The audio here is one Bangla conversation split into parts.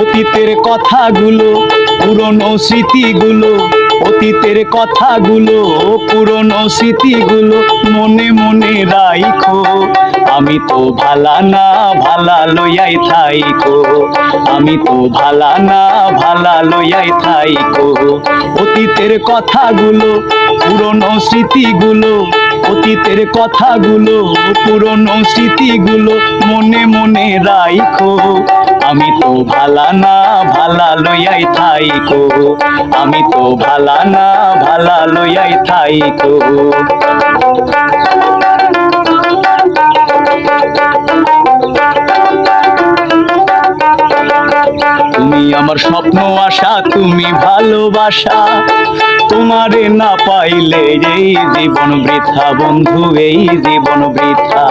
অতীতের কথাগুলো, পুরনো স্মৃতিগুলো, অতীতের কথাগুলো, পুরনো স্মৃতিগুলো মনে মনে রাইখো। আমি তো ভালা না ভালা লইয়াই থাইকো, আমি তো ভালা না ভালা লইয়াই থাইকো। অতীতের কথাগুলো, পুরনো স্মৃতিগুলো, অতীতের কথাগুলো, পুরনো স্মৃতিগুলো মনে মনে রাইখো। আমি তো ভালা না ভালা লইয়াই থাইকো, আমি তো ভালা না ভালা লইয়াই থাইকো। তুমি আমার স্বপ্ন আশা, তুমি ভালোবাসা, তোমারে না পাইলে এই জীবন বৃথা বন্ধু, এই জীবন বৃথা।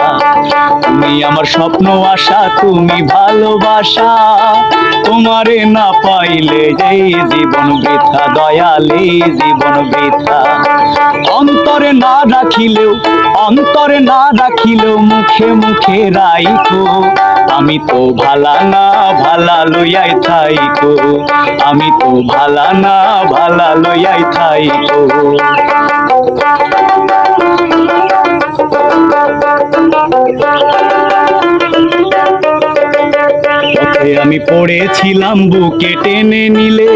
তুমি আমার স্বপ্ন আশা, তুমি ভালোবাসা, তোমারে না পাইলে এই জীবন বৃথা দয়াল, এই জীবন বৃথা। অন্তরে না রাখিলেও, অন্তরে না রাখিলেও মুখে মুখে রাইখো। আমি তো ভালা না ভালা লইয়াই থাইকো, আমি তো ভালা না ভালা লইয়াই থাইকো। আমি পড়েছিলাম বুকে টেনে নিলে,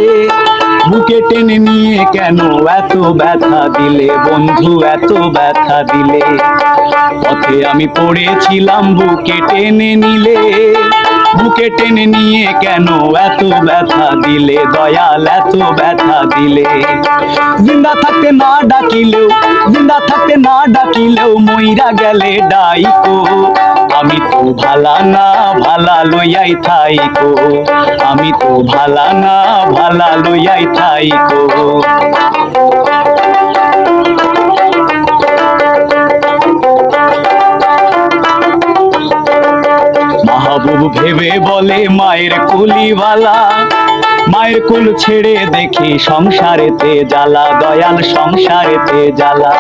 বুকে টেনে নিয়ে কেন এত ব্যথা দিলে বন্ধু, এত ব্যথা দিলে। পথে আমি পড়েছিলাম বুকে টেনে নিলে, বুকে টেনে নিয়ে কেন এত ব্যথা দিলে দয়াল, এত ব্যথা দিলে। জিন্দা থাকতে না ডাকিলেও, জিন্দা থাকতে না ডাকিলেও মইরা গেলে ডাইকো। আমি তো ভালা না ভালা লইয়াই থাইকো, আমি তো ভালা না ভালা লইয়াই থাইকো। মাহবুব ভেবে বলে মায়ের কুলিওয়ালা, মায়ের কুল ছেড়ে দেখি সংসারেতে জ্বালা দয়াল, সংসারেতে জ্বালা।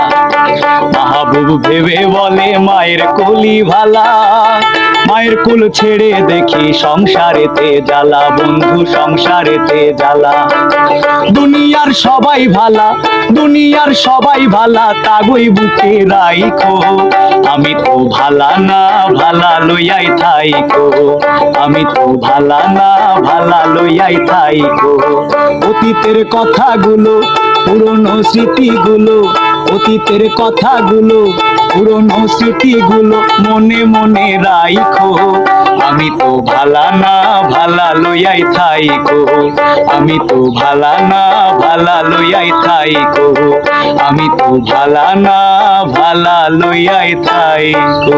মাহবুব ভেবে বলে মায়ের কুলি ভালা, মায়ের কুল ছেড়ে দেখি সংসারেতে জ্বালা বন্ধু, সংসারেতে জ্বালা। দুনিয়ার সবাই ভালা, দুনিয়ার সবাই ভালা, তাগই বুকে রাইখো। আমি তো ভালা না ভালা লইয়াই থাইকো, আমি তো ভালা না ভালা লইয়াই থাইকো। অতীতের কথাগুলো, পুরনো স্মৃতিগুলো, অতীতের কথাগুলো, পুরনো স্মৃতিগুলো মনে মনে রাইখো। আমি তো ভালা না ভালা লইয়াই থাইকো, আমি তো ভালা না ভালা লইয়াই থাইকো, আমি তো ভালা না ভালা লইয়াই থাইকো।